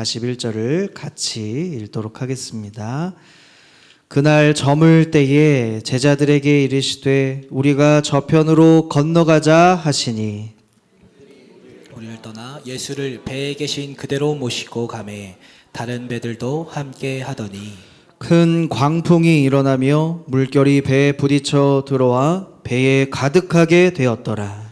41절을 같이 읽도록 하겠습니다. 그날 저물 때에 제자들에게 이르시되 우리가 저편으로 건너가자 하시니 우리를 떠나 예수를 배에 계신 그대로 모시고 가매 다른 배들도 함께 하더니 큰 광풍이 일어나며 물결이 배에 부딪혀 들어와 배에 가득하게 되었더라.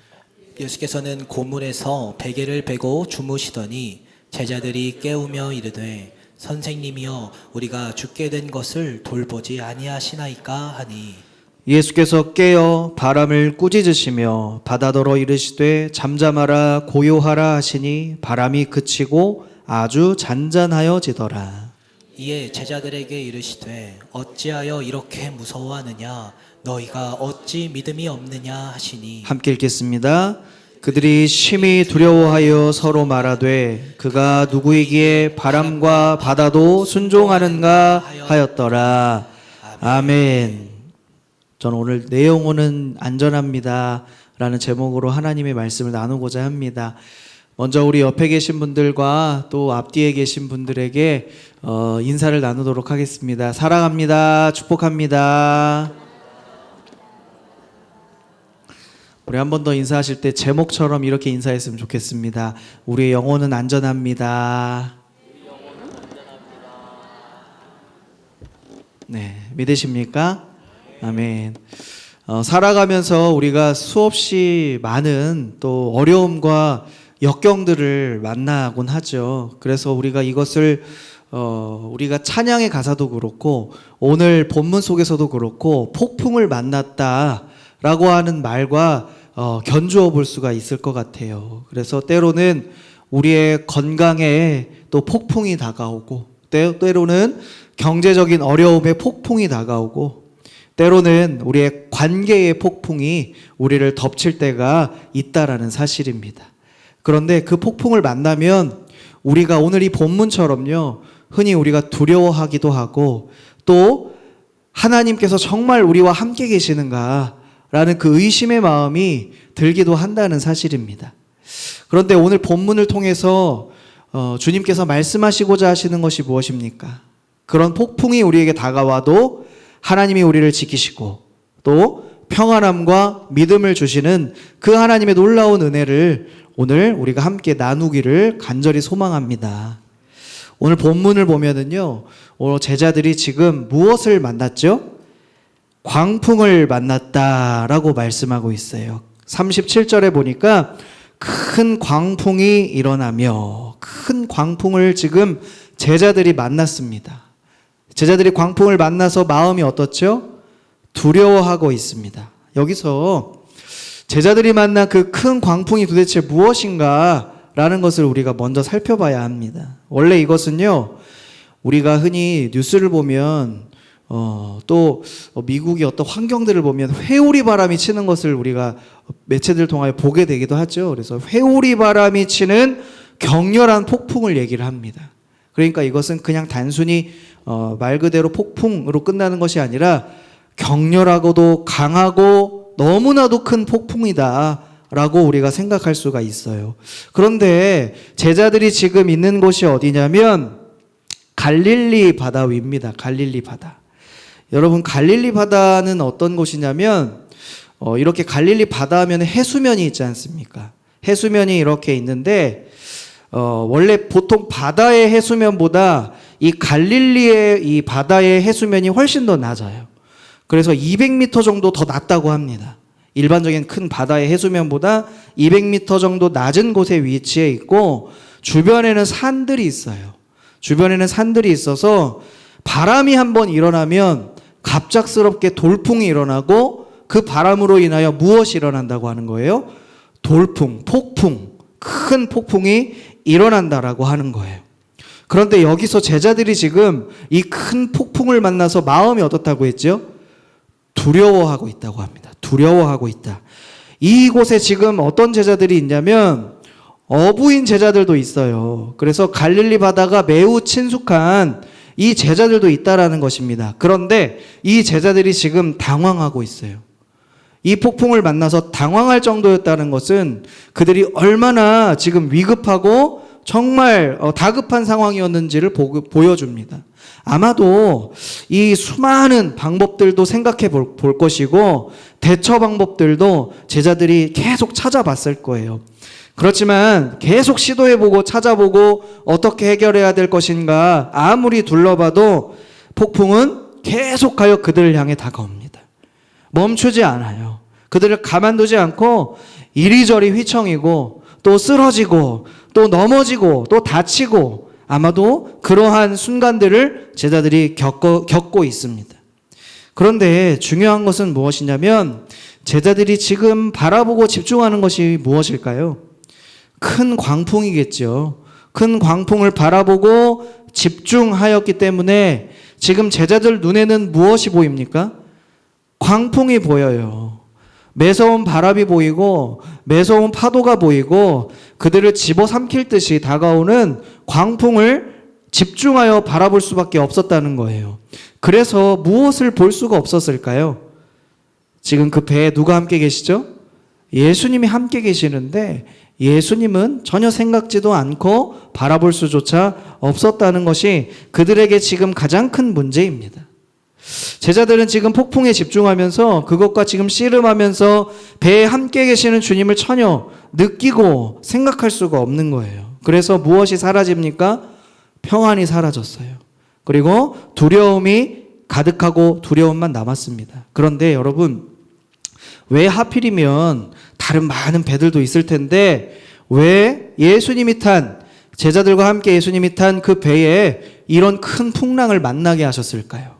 예수께서는 고물에서 베개를 베고 주무시더니 제자들이 깨우며 이르되 선생님이여 우리가 죽게 된 것을 돌보지 아니하시나이까 하니 예수께서 깨어 바람을 꾸짖으시며 바다더러 이르시되 잠잠하라 고요하라 하시니 바람이 그치고 아주 잔잔하여지더라. 이에 제자들에게 이르시되 어찌하여 이렇게 무서워하느냐 너희가 어찌 믿음이 없느냐 하시니 함께 읽겠습니다. 그들이 심히 두려워하여 서로 말하되 그가 누구이기에 바람과 바다도 순종하는가 하였더라. 아멘. 저는 오늘 내 영혼은 안전합니다 라는 제목으로 하나님의 말씀을 나누고자 합니다. 먼저 우리 옆에 계신 분들과 또 앞뒤에 계신 분들에게 인사를 나누도록 하겠습니다. 사랑합니다. 축복합니다. 우리 한 번 더 인사하실 때 제목처럼 이렇게 인사했으면 좋겠습니다. 우리의 영혼은 안전합니다. 네, 믿으십니까? 아멘. 살아가면서 우리가 수없이 많은 또 어려움과 역경들을 만나곤 하죠. 그래서 우리가 이것을 우리가 찬양의 가사도 그렇고 오늘 본문 속에서도 그렇고 폭풍을 만났다라고 하는 말과 견주어 볼 수가 있을 것 같아요. 그래서 때로는 우리의 건강에 또 폭풍이 다가오고 때로는 경제적인 어려움의 폭풍이 다가오고 때로는 우리의 관계의 폭풍이 우리를 덮칠 때가 있다라는 사실입니다. 그런데 그 폭풍을 만나면 우리가 오늘 이 본문처럼요, 흔히 우리가 두려워하기도 하고 또 하나님께서 정말 우리와 함께 계시는가 라는 그 의심의 마음이 들기도 한다는 사실입니다. 그런데 오늘 본문을 통해서 주님께서 말씀하시고자 하시는 것이 무엇입니까? 그런 폭풍이 우리에게 다가와도 하나님이 우리를 지키시고 또 평안함과 믿음을 주시는 그 하나님의 놀라운 은혜를 오늘 우리가 함께 나누기를 간절히 소망합니다. 오늘 본문을 보면은요, 제자들이 지금 무엇을 만났죠? 광풍을 만났다라고 말씀하고 있어요. 37절에 보니까 큰 광풍이 일어나며 큰 광풍을 지금 제자들이 만났습니다. 제자들이 광풍을 만나서 마음이 어떻죠? 두려워하고 있습니다. 여기서 제자들이 만난 그 큰 광풍이 도대체 무엇인가 라는 것을 우리가 먼저 살펴봐야 합니다. 원래 이것은요, 우리가 흔히 뉴스를 보면 또 미국의 어떤 환경들을 보면 회오리 바람이 치는 것을 우리가 매체들 통하여 보게 되기도 하죠. 그래서 회오리 바람이 치는 격렬한 폭풍을 얘기를 합니다. 그러니까 이것은 그냥 단순히 말 그대로 폭풍으로 끝나는 것이 아니라 격렬하고도 강하고 너무나도 큰 폭풍이다 라고 우리가 생각할 수가 있어요. 그런데 제자들이 지금 있는 곳이 어디냐면 갈릴리 바다 위입니다. 갈릴리 바다. 여러분, 갈릴리 바다는 어떤 곳이냐면 이렇게 갈릴리 바다 하면 해수면이 있지 않습니까? 해수면이 이렇게 있는데 원래 보통 바다의 해수면보다 이 갈릴리의 이 바다의 해수면이 훨씬 더 낮아요. 그래서 200m 정도 더 낮다고 합니다. 일반적인 큰 바다의 해수면보다 200m 정도 낮은 곳에 위치해 있고 주변에는 산들이 있어요. 주변에는 산들이 있어서 바람이 한번 일어나면 갑작스럽게 돌풍이 일어나고 그 바람으로 인하여 무엇이 일어난다고 하는 거예요? 돌풍, 폭풍, 큰 폭풍이 일어난다라고 하는 거예요. 그런데 여기서 제자들이 지금 이 큰 폭풍을 만나서 마음이 어떻다고 했죠? 두려워하고 있다고 합니다. 두려워하고 있다. 이곳에 지금 어떤 제자들이 있냐면 어부인 제자들도 있어요. 그래서 갈릴리 바다가 매우 친숙한 이 제자들도 있다라는 것입니다. 그런데 이 제자들이 지금 당황하고 있어요. 이 폭풍을 만나서 당황할 정도였다는 것은 그들이 얼마나 지금 위급하고 정말 다급한 상황이었는지를 보여줍니다. 아마도 이 수많은 방법들도 생각해 볼 것이고 대처 방법들도 제자들이 계속 찾아봤을 거예요. 그렇지만 계속 시도해보고 찾아보고 어떻게 해결해야 될 것인가 아무리 둘러봐도 폭풍은 계속하여 그들을 향해 다가옵니다. 멈추지 않아요. 그들을 가만두지 않고 이리저리 휘청이고 또 쓰러지고 또 넘어지고 또 다치고 아마도 그러한 순간들을 제자들이 겪고 있습니다. 그런데 중요한 것은 무엇이냐면 제자들이 지금 바라보고 집중하는 것이 무엇일까요? 큰 광풍이겠죠. 큰 광풍을 바라보고 집중하였기 때문에 지금 제자들 눈에는 무엇이 보입니까? 광풍이 보여요. 매서운 바람이 보이고 매서운 파도가 보이고 그들을 집어삼킬 듯이 다가오는 광풍을 집중하여 바라볼 수밖에 없었다는 거예요. 그래서 무엇을 볼 수가 없었을까요? 지금 그 배에 누가 함께 계시죠? 예수님이 함께 계시는데 예수님은 전혀 생각지도 않고 바라볼 수조차 없었다는 것이 그들에게 지금 가장 큰 문제입니다. 제자들은 지금 폭풍에 집중하면서 그것과 지금 씨름하면서 배에 함께 계시는 주님을 전혀 느끼고 생각할 수가 없는 거예요. 그래서 무엇이 사라집니까? 평안이 사라졌어요. 그리고 두려움이 가득하고 두려움만 남았습니다. 그런데 여러분, 왜 하필이면 다른 많은 배들도 있을 텐데 왜 예수님이 탄 제자들과 함께 예수님이 탄 그 배에 이런 큰 풍랑을 만나게 하셨을까요?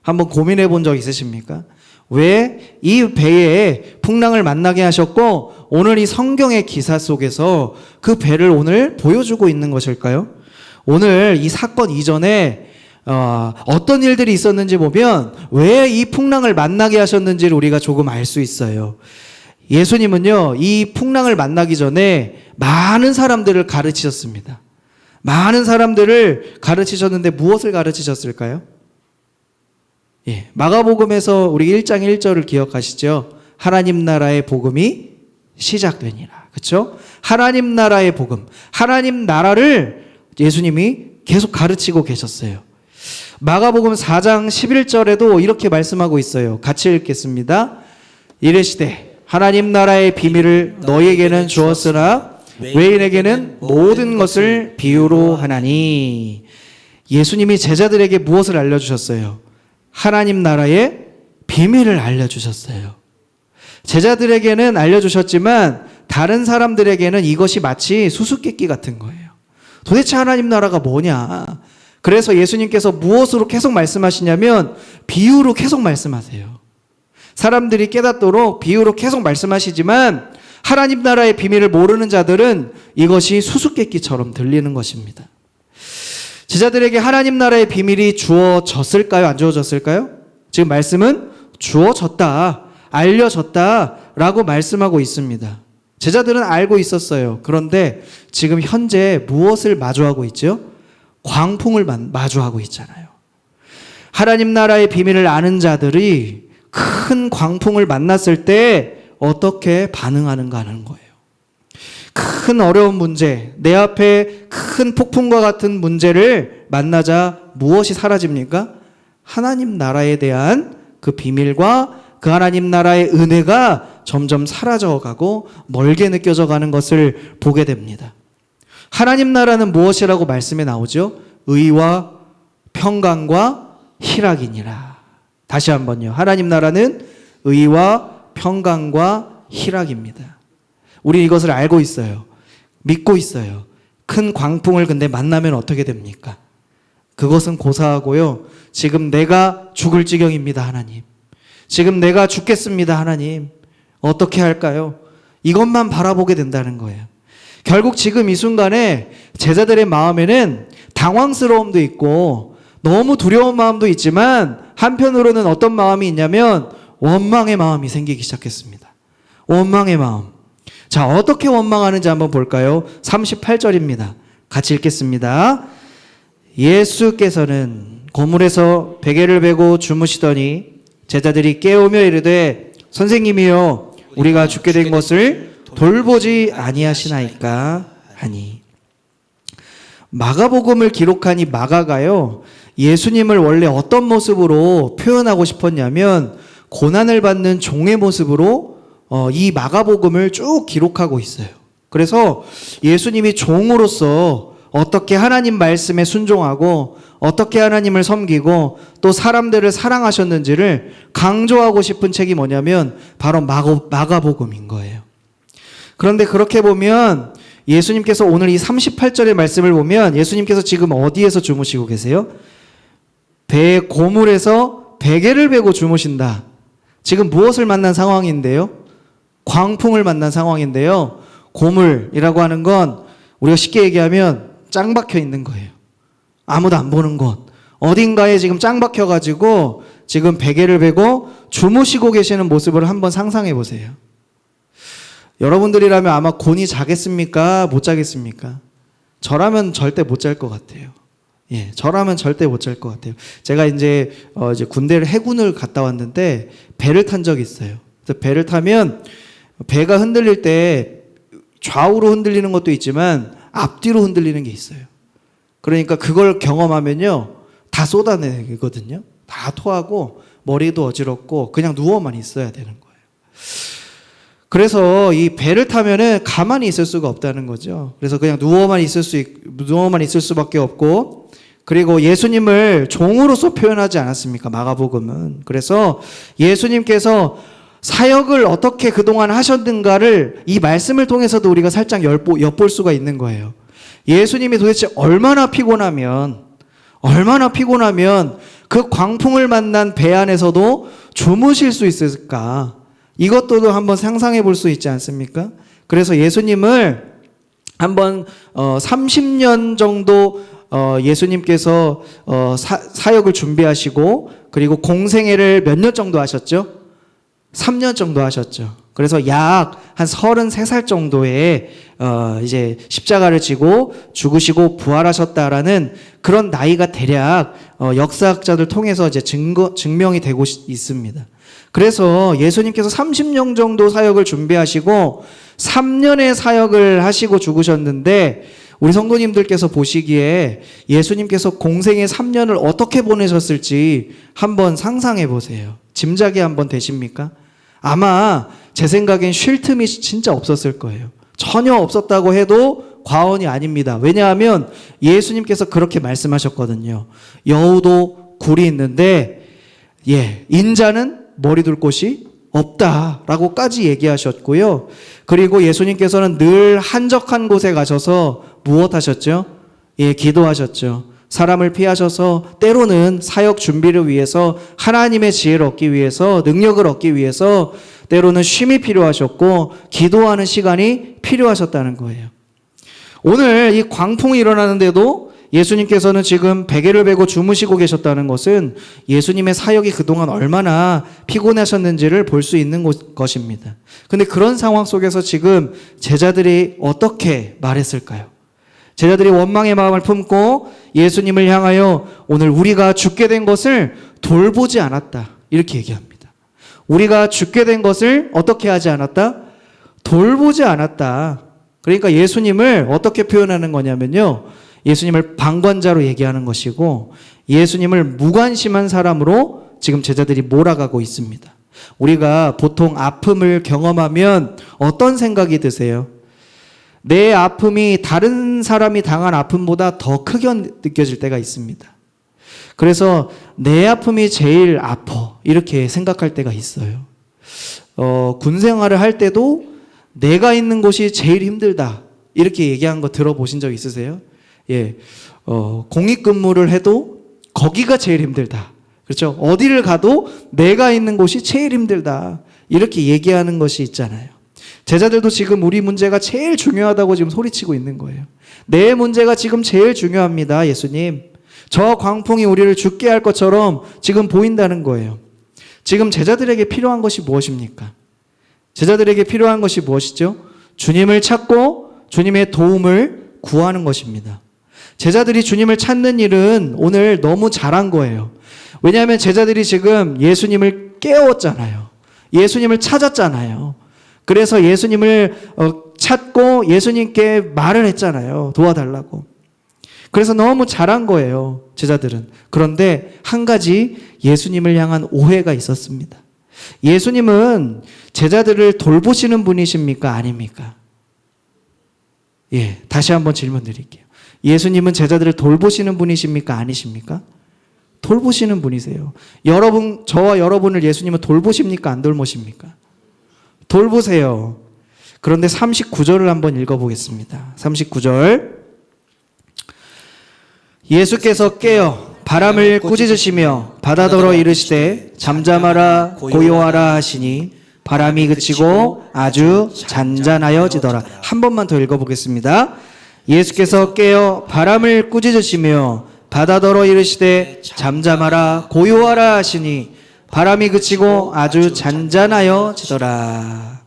한번 고민해 본 적 있으십니까? 왜 이 배에 풍랑을 만나게 하셨고 오늘 이 성경의 기사 속에서 그 배를 오늘 보여주고 있는 것일까요? 오늘 이 사건 이전에 어떤 일들이 있었는지 보면 왜 이 풍랑을 만나게 하셨는지를 우리가 조금 알 수 있어요. 예수님은요, 이 풍랑을 만나기 전에 많은 사람들을 가르치셨습니다. 많은 사람들을 가르치셨는데 무엇을 가르치셨을까요? 예, 마가복음에서 우리 1장 1절을 기억하시죠? 하나님 나라의 복음이 시작되니라. 그렇죠? 하나님 나라의 복음, 하나님 나라를 예수님이 계속 가르치고 계셨어요. 마가복음 4장 11절에도 이렇게 말씀하고 있어요. 같이 읽겠습니다. 이르시되 하나님 나라의 비밀을 너희에게는 주었으나 외인에게는 모든 것을 비유로 하나니. 예수님이 제자들에게 무엇을 알려주셨어요? 하나님 나라의 비밀을 알려주셨어요. 제자들에게는 알려주셨지만 다른 사람들에게는 이것이 마치 수수께끼 같은 거예요. 도대체 하나님 나라가 뭐냐? 그래서 예수님께서 무엇으로 계속 말씀하시냐면 비유로 계속 말씀하세요. 사람들이 깨닫도록 비유로 계속 말씀하시지만 하나님 나라의 비밀을 모르는 자들은 이것이 수수께끼처럼 들리는 것입니다. 제자들에게 하나님 나라의 비밀이 주어졌을까요? 안 주어졌을까요? 지금 말씀은 주어졌다, 알려졌다 라고 말씀하고 있습니다. 제자들은 알고 있었어요. 그런데 지금 현재 무엇을 마주하고 있죠? 광풍을 마주하고 있잖아요. 하나님 나라의 비밀을 아는 자들이 큰 광풍을 만났을 때 어떻게 반응하는가 하는 거예요. 큰 어려운 문제, 내 앞에 큰 폭풍과 같은 문제를 만나자 무엇이 사라집니까? 하나님 나라에 대한 그 비밀과 그 하나님 나라의 은혜가 점점 사라져가고 멀게 느껴져 가는 것을 보게 됩니다. 하나님 나라는 무엇이라고 말씀에 나오죠? 의와 평강과 희락이니라. 다시 한번요. 하나님 나라는 의와 평강과 희락입니다. 우리 이것을 알고 있어요. 믿고 있어요. 큰 광풍을 근데 만나면 어떻게 됩니까? 그것은 고사하고요. 지금 내가 죽을 지경입니다, 하나님. 지금 내가 죽겠습니다, 하나님. 어떻게 할까요? 이것만 바라보게 된다는 거예요. 결국 지금 이 순간에 제자들의 마음에는 당황스러움도 있고 너무 두려운 마음도 있지만 한편으로는 어떤 마음이 있냐면 원망의 마음이 생기기 시작했습니다. 원망의 마음. 자, 어떻게 원망하는지 한번 볼까요? 38절입니다. 같이 읽겠습니다. 예수께서는 고물에서 베개를 베고 주무시더니 제자들이 깨우며 이르되 선생님이여 우리가 죽게 된 것을 돌보지 아니하시나이까 하니. 마가복음을 기록한 이 마가가요, 예수님을 원래 어떤 모습으로 표현하고 싶었냐면 고난을 받는 종의 모습으로 이 마가복음을 쭉 기록하고 있어요. 그래서 예수님이 종으로서 어떻게 하나님 말씀에 순종하고 어떻게 하나님을 섬기고 또 사람들을 사랑하셨는지를 강조하고 싶은 책이 뭐냐면 바로 마가복음인 거예요. 그런데 그렇게 보면 예수님께서 오늘 이 38절의 말씀을 보면 예수님께서 지금 어디에서 주무시고 계세요? 배의 고물에서 베개를 베고 주무신다. 지금 무엇을 만난 상황인데요? 광풍을 만난 상황인데요. 고물이라고 하는 건 우리가 쉽게 얘기하면 짱 박혀 있는 거예요. 아무도 안 보는 곳. 어딘가에 지금 짱 박혀가지고 지금 베개를 베고 주무시고 계시는 모습을 한번 상상해 보세요. 여러분들이라면 아마 곤히 자겠습니까? 못 자겠습니까? 저라면 절대 못 잘 것 같아요. 예, 저라면 절대 못 잘 것 같아요. 제가 이제 군대를 해군을 갔다 왔는데 배를 탄 적이 있어요. 그래서 배를 타면 배가 흔들릴 때 좌우로 흔들리는 것도 있지만 앞뒤로 흔들리는 게 있어요. 그러니까 그걸 경험하면요, 다 쏟아내거든요. 다 토하고 머리도 어지럽고 그냥 누워만 있어야 되는 거예요. 그래서 이 배를 타면은 가만히 있을 수가 없다는 거죠. 그래서 그냥 누워만 있을 수밖에 없고, 그리고 예수님을 종으로서 표현하지 않았습니까? 마가복음은. 그래서 예수님께서 사역을 어떻게 그동안 하셨는가를 이 말씀을 통해서도 우리가 살짝 엿볼 수가 있는 거예요. 예수님이 도대체 얼마나 피곤하면 그 광풍을 만난 배 안에서도 주무실 수 있을까? 이것도 한번 상상해 볼 수 있지 않습니까? 그래서 예수님을 한번 30년 정도 예수님께서 사역을 준비하시고, 그리고 공생애를 몇 년 정도 하셨죠? 3년 정도 하셨죠. 그래서 약 한 33살 정도에 이제 십자가를 지고 죽으시고 부활하셨다라는 그런 나이가 대략 역사학자들 통해서 이제 증명이 되고 있습니다. 그래서 예수님께서 30년 정도 사역을 준비하시고 3년의 사역을 하시고 죽으셨는데, 우리 성도님들께서 보시기에 예수님께서 공생의 3년을 어떻게 보내셨을지 한번 상상해 보세요. 짐작이 한번 되십니까? 아마 제 생각엔 쉴 틈이 진짜 없었을 거예요. 전혀 없었다고 해도 과언이 아닙니다. 왜냐하면 예수님께서 그렇게 말씀하셨거든요. 여우도 굴이 있는데 인자는 머리 둘 곳이 없다라고까지 얘기하셨고요. 그리고 예수님께서는 늘 한적한 곳에 가셔서 무엇 하셨죠? 기도하셨죠. 사람을 피하셔서 때로는 사역 준비를 위해서, 하나님의 지혜를 얻기 위해서, 능력을 얻기 위해서 때로는 쉼이 필요하셨고 기도하는 시간이 필요하셨다는 거예요. 오늘 이 광풍이 일어나는데도 예수님께서는 지금 베개를 베고 주무시고 계셨다는 것은 예수님의 사역이 그동안 얼마나 피곤하셨는지를 볼 수 있는 것입니다. 근데 그런 상황 속에서 지금 제자들이 어떻게 말했을까요? 제자들이 원망의 마음을 품고 예수님을 향하여 오늘 우리가 죽게 된 것을 돌보지 않았다, 이렇게 얘기합니다. 우리가 죽게 된 것을 어떻게 하지 않았다? 돌보지 않았다. 그러니까 예수님을 어떻게 표현하는 거냐면요, 예수님을 방관자로 얘기하는 것이고 예수님을 무관심한 사람으로 지금 제자들이 몰아가고 있습니다. 우리가 보통 아픔을 경험하면 어떤 생각이 드세요? 내 아픔이 다른 사람이 당한 아픔보다 더 크게 느껴질 때가 있습니다. 그래서 내 아픔이 제일 아파, 이렇게 생각할 때가 있어요. 군 생활을 할 때도 내가 있는 곳이 제일 힘들다, 이렇게 얘기한 거 들어보신 적 있으세요? 공익근무를 해도 거기가 제일 힘들다. 그렇죠? 어디를 가도 내가 있는 곳이 제일 힘들다, 이렇게 얘기하는 것이 있잖아요. 제자들도 지금 우리 문제가 제일 중요하다고 지금 소리치고 있는 거예요. 내 문제가 지금 제일 중요합니다, 예수님. 저 광풍이 우리를 죽게 할 것처럼 지금 보인다는 거예요. 지금 제자들에게 필요한 것이 무엇입니까? 제자들에게 필요한 것이 무엇이죠? 주님을 찾고 주님의 도움을 구하는 것입니다. 제자들이 주님을 찾는 일은 오늘 너무 잘한 거예요. 왜냐하면 제자들이 지금 예수님을 깨웠잖아요. 예수님을 찾았잖아요. 그래서 예수님을 찾고 예수님께 말을 했잖아요. 도와달라고. 그래서 너무 잘한 거예요, 제자들은. 그런데 한 가지 예수님을 향한 오해가 있었습니다. 예수님은 제자들을 돌보시는 분이십니까? 아닙니까? 예, 다시 한번 질문 드릴게요. 예수님은 제자들을 돌보시는 분이십니까? 아니십니까? 돌보시는 분이세요. 여러분, 저와 여러분을 예수님은 돌보십니까? 안 돌보십니까? 돌보세요. 그런데 39절을 한번 읽어보겠습니다. 39절. 예수께서 깨어 바람을 꾸짖으시며 바다더러 이르시되 잠잠하라 고요하라 하시니 바람이 그치고 아주 잔잔하여지더라. 한 번만 더 읽어보겠습니다. 예수께서 깨어 바람을 꾸짖으시며 바다더러 이르시되 잠잠하라 고요하라 하시니 바람이 그치고 아주 잔잔하여지더라.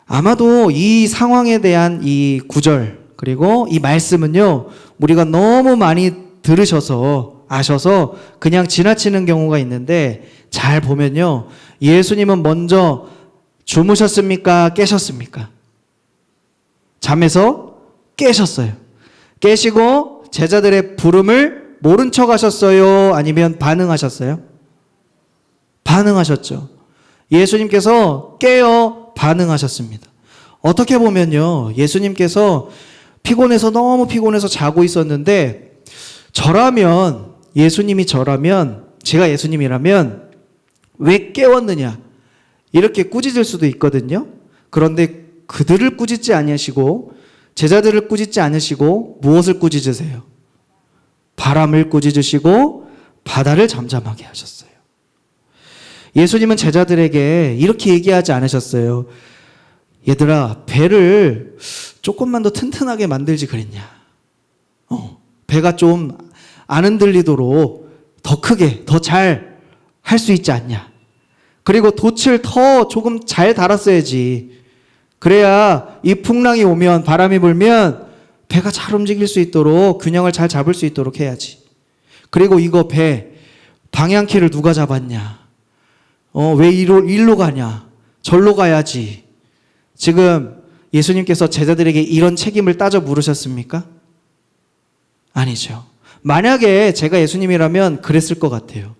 아마도 이 상황에 대한 이 구절 그리고 이 말씀은요, 우리가 너무 많이 들으셔서 아셔서 그냥 지나치는 경우가 있는데, 잘 보면요, 예수님은 먼저 주무셨습니까? 깨셨습니까? 잠에서 깨셨어요. 깨시고 제자들의 부름을 모른 척 하셨어요? 아니면 반응하셨어요? 반응하셨죠. 예수님께서 깨어 반응하셨습니다. 어떻게 보면요, 예수님께서 너무 피곤해서 자고 있었는데, 예수님이 저라면, 제가 예수님이라면 왜 깨웠느냐 이렇게 꾸짖을 수도 있거든요. 그런데 그들을 꾸짖지 아니하시고 제자들을 꾸짖지 않으시고 무엇을 꾸짖으세요? 바람을 꾸짖으시고 바다를 잠잠하게 하셨어요. 예수님은 제자들에게 이렇게 얘기하지 않으셨어요. 얘들아, 배를 조금만 더 튼튼하게 만들지 그랬냐? 배가 좀 안 흔들리도록 더 크게, 더 잘 할 수 있지 않냐? 그리고 돛을 더 조금 잘 달았어야지. 그래야 이 풍랑이 오면, 바람이 불면 배가 잘 움직일 수 있도록, 균형을 잘 잡을 수 있도록 해야지. 그리고 이거 배 방향키를 누가 잡았냐? 왜 일로 가냐? 절로 가야지. 지금 예수님께서 제자들에게 이런 책임을 따져 물으셨습니까? 아니죠. 만약에 제가 예수님이라면 그랬을 것 같아요.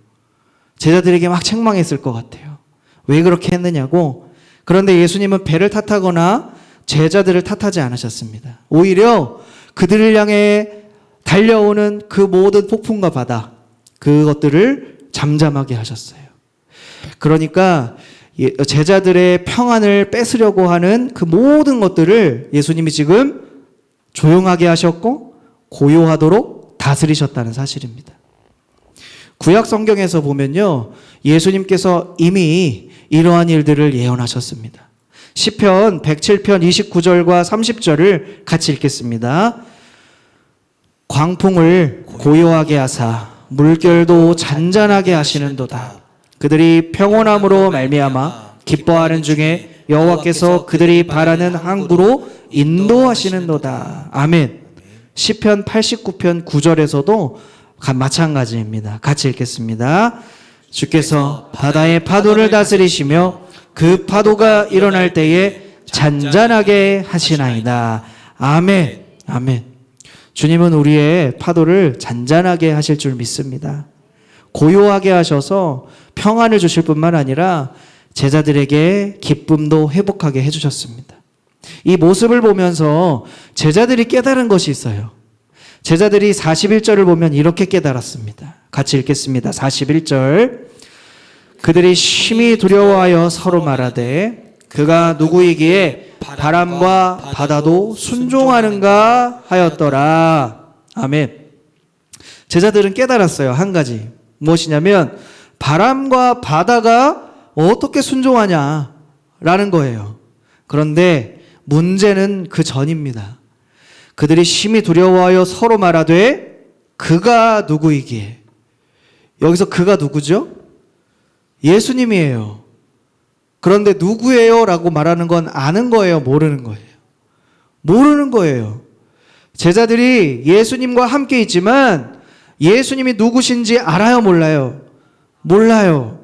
제자들에게 막 책망했을 것 같아요. 왜 그렇게 했느냐고. 그런데 예수님은 배를 탓하거나 제자들을 탓하지 않으셨습니다. 오히려 그들을 향해 달려오는 그 모든 폭풍과 바다, 그것들을 잠잠하게 하셨어요. 그러니까 제자들의 평안을 뺏으려고 하는 그 모든 것들을 예수님이 지금 조용하게 하셨고 고요하도록 다스리셨다는 사실입니다. 구약 성경에서 보면요, 예수님께서 이미 이러한 일들을 예언하셨습니다. 시편 107편 29절과 30절을 같이 읽겠습니다. 광풍을 고요하게 하사 물결도 잔잔하게 하시는도다. 그들이 평온함으로 말미암아 기뻐하는 중에 여호와께서 그들이 바라는 항구로 인도하시는도다. 아멘. 시편 89편 9절에서도 마찬가지입니다. 같이 읽겠습니다. 주께서 바다의 파도를 다스리시며 그 파도가 일어날 때에 잔잔하게 하시나이다. 아멘. 아멘. 주님은 우리의 파도를 잔잔하게 하실 줄 믿습니다. 고요하게 하셔서 평안을 주실 뿐만 아니라 제자들에게 기쁨도 회복하게 해주셨습니다. 이 모습을 보면서 제자들이 깨달은 것이 있어요. 제자들이 41절을 보면 이렇게 깨달았습니다. 같이 읽겠습니다. 41절. 그들이 심히 두려워하여 서로 말하되 그가 누구이기에 바람과 바다도 순종하는가 하였더라. 아멘. 제자들은 깨달았어요. 한 가지. 무엇이냐면 바람과 바다가 어떻게 순종하냐라는 거예요. 그런데 문제는 그 전입니다. 그들이 심히 두려워하여 서로 말하되 그가 누구이기에. 여기서 그가 누구죠? 예수님이에요. 그런데 누구예요? 라고 말하는 건 아는 거예요? 모르는 거예요? 모르는 거예요. 제자들이 예수님과 함께 있지만 예수님이 누구신지 알아요? 몰라요? 몰라요.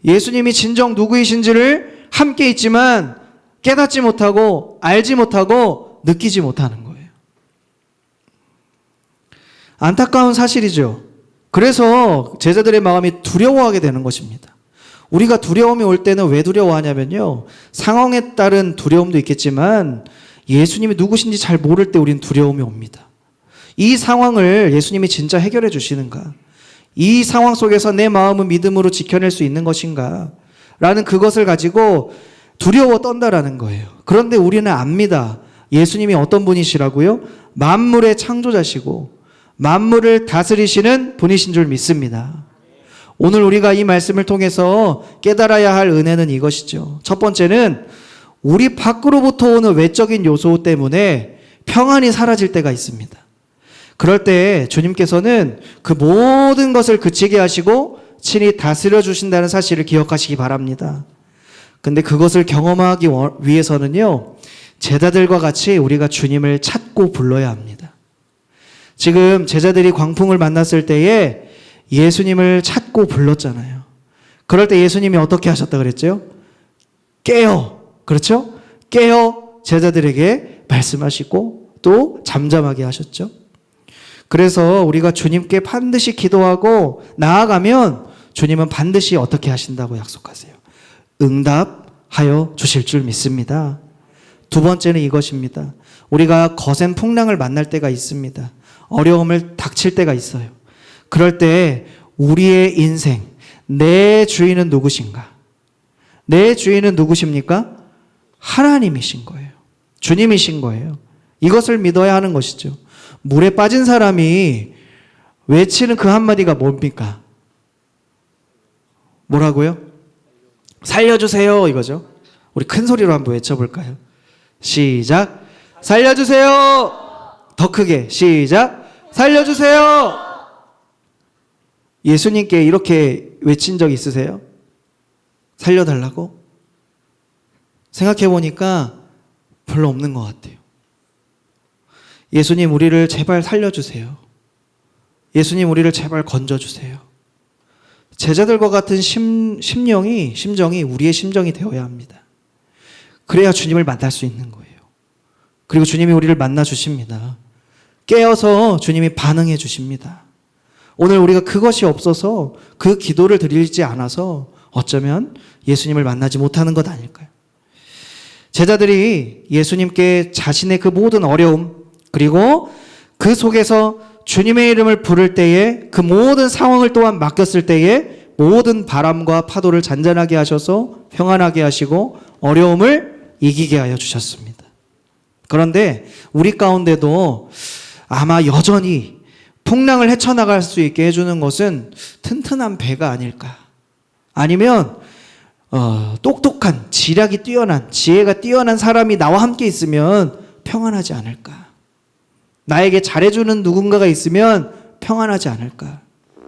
예수님이 진정 누구이신지를 함께 있지만 깨닫지 못하고 알지 못하고 느끼지 못하는 거예요. 안타까운 사실이죠. 그래서 제자들의 마음이 두려워하게 되는 것입니다. 우리가 두려움이 올 때는 왜 두려워하냐면요. 상황에 따른 두려움도 있겠지만 예수님이 누구신지 잘 모를 때 우린 두려움이 옵니다. 이 상황을 예수님이 진짜 해결해 주시는가? 이 상황 속에서 내 마음은 믿음으로 지켜낼 수 있는 것인가? 라는 그것을 가지고 두려워 떤다라는 거예요. 그런데 우리는 압니다. 예수님이 어떤 분이시라고요? 만물의 창조자시고 만물을 다스리시는 분이신 줄 믿습니다. 오늘 우리가 이 말씀을 통해서 깨달아야 할 은혜는 이것이죠. 첫 번째는 우리 밖으로부터 오는 외적인 요소 때문에 평안이 사라질 때가 있습니다. 그럴 때 주님께서는 그 모든 것을 그치게 하시고 친히 다스려 주신다는 사실을 기억하시기 바랍니다. 근데 그것을 경험하기 위해서는요, 제자들과 같이 우리가 주님을 찾고 불러야 합니다. 지금 제자들이 광풍을 만났을 때에 예수님을 찾고 불렀잖아요. 그럴 때 예수님이 어떻게 하셨다 그랬죠? 깨어, 그렇죠? 깨어 제자들에게 말씀하시고 또 잠잠하게 하셨죠. 그래서 우리가 주님께 반드시 기도하고 나아가면 주님은 반드시 어떻게 하신다고 약속하세요? 응답하여 주실 줄 믿습니다. 두 번째는 이것입니다. 우리가 거센 풍랑을 만날 때가 있습니다. 어려움을 닥칠 때가 있어요. 그럴 때 우리의 인생, 내 주인은 누구신가? 내 주인은 누구십니까? 하나님이신 거예요. 주님이신 거예요. 이것을 믿어야 하는 것이죠. 물에 빠진 사람이 외치는 그 한마디가 뭡니까? 뭐라고요? 살려주세요, 이거죠. 우리 큰 소리로 한번 외쳐볼까요? 시작. 살려주세요. 더 크게. 시작. 살려주세요. 예수님께 이렇게 외친 적 있으세요? 살려달라고? 생각해보니까 별로 없는 것 같아요. 예수님, 우리를 제발 살려주세요. 예수님, 우리를 제발 건져주세요. 제자들과 같은 심정이 우리의 심정이 되어야 합니다. 그래야 주님을 만날 수 있는 거예요. 그리고 주님이 우리를 만나 주십니다. 깨어서 주님이 반응해 주십니다. 오늘 우리가 그것이 없어서 그 기도를 드리지 않아서 어쩌면 예수님을 만나지 못하는 것 아닐까요? 제자들이 예수님께 자신의 그 모든 어려움, 그리고 그 속에서 주님의 이름을 부를 때에 그 모든 상황을 또한 맡겼을 때에 모든 바람과 파도를 잔잔하게 하셔서 평안하게 하시고 어려움을 이기게 하여 주셨습니다. 그런데 우리 가운데도 아마 여전히 풍랑을 헤쳐나갈 수 있게 해주는 것은 튼튼한 배가 아닐까. 아니면 똑똑한, 지략이 뛰어난, 지혜가 뛰어난 사람이 나와 함께 있으면 평안하지 않을까. 나에게 잘해주는 누군가가 있으면 평안하지 않을까.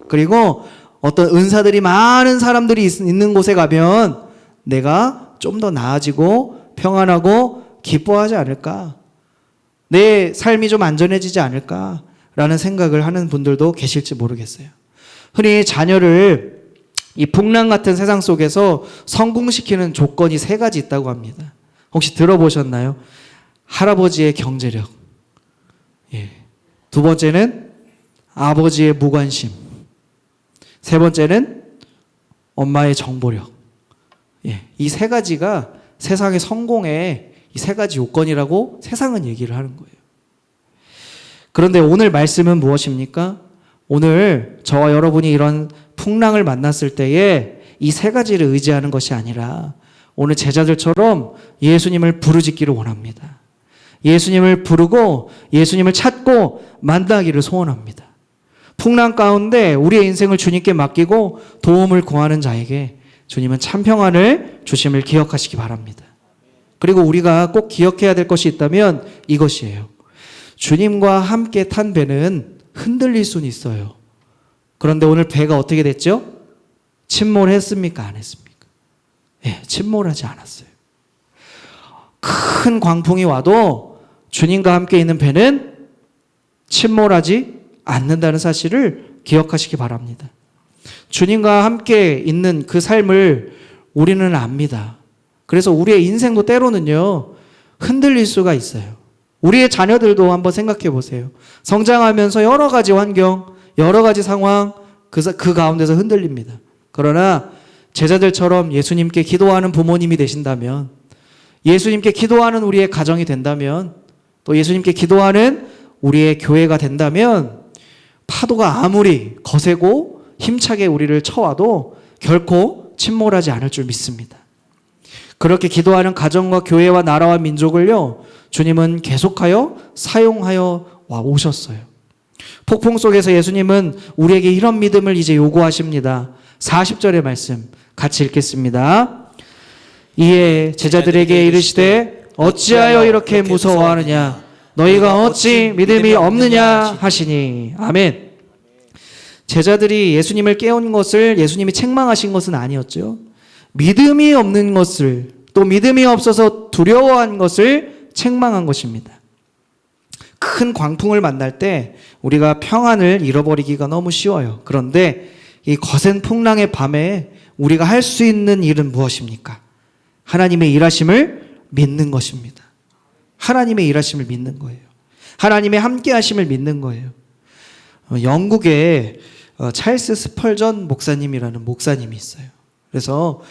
그리고 어떤 은사들이 많은 사람들이 있는 곳에 가면 내가 좀 더 나아지고 평안하고 기뻐하지 않을까. 내 삶이 좀 안전해지지 않을까. 라는 생각을 하는 분들도 계실지 모르겠어요. 흔히 자녀를 이 풍랑 같은 세상 속에서 성공시키는 조건이 3가지 있다고 합니다. 혹시 들어보셨나요? 할아버지의 경제력. 예. 두 번째는 아버지의 무관심. 세 번째는 엄마의 정보력. 예. 이 3가지가 세상의 성공의 이 3가지 요건이라고 세상은 얘기를 하는 거예요. 그런데 오늘 말씀은 무엇입니까? 오늘 저와 여러분이 이런 풍랑을 만났을 때에 이 3가지를 의지하는 것이 아니라 오늘 제자들처럼 예수님을 부르짖기를 원합니다. 예수님을 부르고 예수님을 찾고 만나기를 소원합니다. 풍랑 가운데 우리의 인생을 주님께 맡기고 도움을 구하는 자에게 주님은 참 평안을 주심을 기억하시기 바랍니다. 그리고 우리가 꼭 기억해야 될 것이 있다면 이것이에요. 주님과 함께 탄 배는 흔들릴 수는 있어요. 그런데 오늘 배가 어떻게 됐죠? 침몰했습니까? 안 했습니까? 예, 침몰하지 않았어요. 큰 광풍이 와도 주님과 함께 있는 배는 침몰하지 않는다는 사실을 기억하시기 바랍니다. 주님과 함께 있는 그 삶을 우리는 압니다. 그래서 우리의 인생도 때로는요, 흔들릴 수가 있어요. 우리의 자녀들도 한번 생각해 보세요. 성장하면서 여러 가지 환경, 여러 가지 상황, 그 가운데서 흔들립니다. 그러나 제자들처럼 예수님께 기도하는 부모님이 되신다면, 예수님께 기도하는 우리의 가정이 된다면, 또 예수님께 기도하는 우리의 교회가 된다면, 파도가 아무리 거세고 힘차게 우리를 쳐와도 결코 침몰하지 않을 줄 믿습니다. 그렇게 기도하는 가정과 교회와 나라와 민족을요, 주님은 계속하여 사용하여 와 오셨어요. 폭풍 속에서 예수님은 우리에게 이런 믿음을 이제 요구하십니다. 40절의 말씀 같이 읽겠습니다. 이에 제자들에게 이르시되 어찌하여 이렇게 무서워하느냐? 너희가 어찌 믿음이 없느냐 하시니. 아멘. 제자들이 예수님을 깨운 것을 예수님이 책망하신 것은 아니었죠. 믿음이 없는 것을, 또 믿음이 없어서 두려워한 것을 책망한 것입니다. 큰 광풍을 만날 때 우리가 평안을 잃어버리기가 너무 쉬워요. 그런데 이 거센 풍랑의 밤에 우리가 할 수 있는 일은 무엇입니까? 하나님의 일하심을 믿는 것입니다. 하나님의 일하심을 믿는 거예요. 하나님의 함께하심을 믿는 거예요. 영국에 찰스 스펄전 목사님이라는 목사님이 있어요. 그래서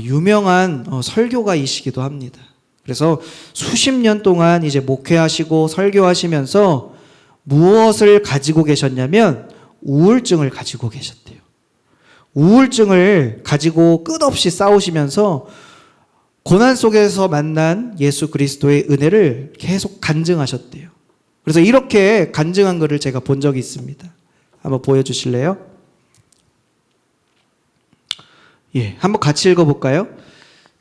유명한 설교가이시기도 합니다. 그래서 수십 년 동안 이제 목회하시고 설교하시면서 무엇을 가지고 계셨냐면 우울증을 가지고 계셨대요. 우울증을 가지고 끝없이 싸우시면서 고난 속에서 만난 예수 그리스도의 은혜를 계속 간증하셨대요. 그래서 이렇게 간증한 것을 제가 본 적이 있습니다. 한번 보여주실래요? 예, 한번 같이 읽어볼까요?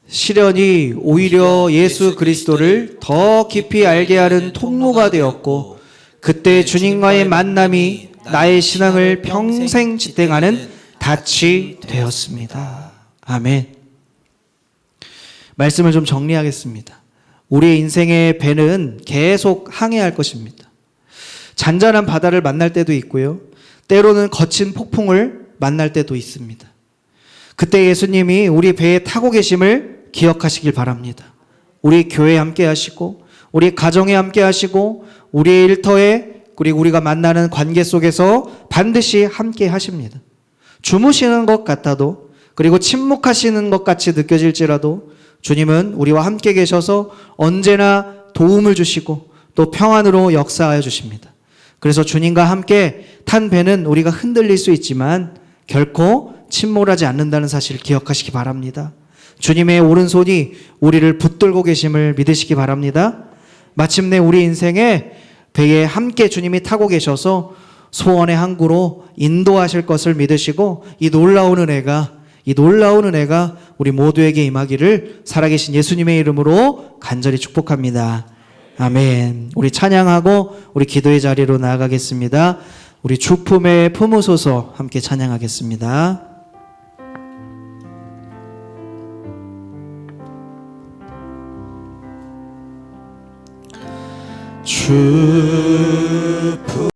시련이 오히려 예수 그리스도를 더 깊이 알게 하는 통로가 되었고, 그때 주님과의 만남이 나의 신앙을 평생 지탱하는 닻이 되었습니다. 아멘. 말씀을 좀 정리하겠습니다. 우리의 인생의 배는 계속 항해할 것입니다. 잔잔한 바다를 만날 때도 있고요. 때로는 거친 폭풍을 만날 때도 있습니다. 그때 예수님이 우리 배에 타고 계심을 기억하시길 바랍니다. 우리 교회에 함께 하시고, 우리 가정에 함께 하시고, 우리의 일터에, 그리고 우리가 만나는 관계 속에서 반드시 함께 하십니다. 주무시는 것 같아도, 그리고 침묵하시는 것 같이 느껴질지라도 주님은 우리와 함께 계셔서 언제나 도움을 주시고 또 평안으로 역사하여 주십니다. 그래서 주님과 함께 탄 배는 우리가 흔들릴 수 있지만 결코 침몰하지 않는다는 사실을 기억하시기 바랍니다. 주님의 오른손이 우리를 붙들고 계심을 믿으시기 바랍니다. 마침내 우리 인생에 배에 함께 주님이 타고 계셔서 소원의 항구로 인도하실 것을 믿으시고 이 놀라운 은혜가 우리 모두에게 임하기를 살아계신 예수님의 이름으로 간절히 축복합니다. 아멘. 우리 찬양하고 우리 기도의 자리로 나아가겠습니다. 우리 주품에 품으소서 함께 찬양하겠습니다. 주품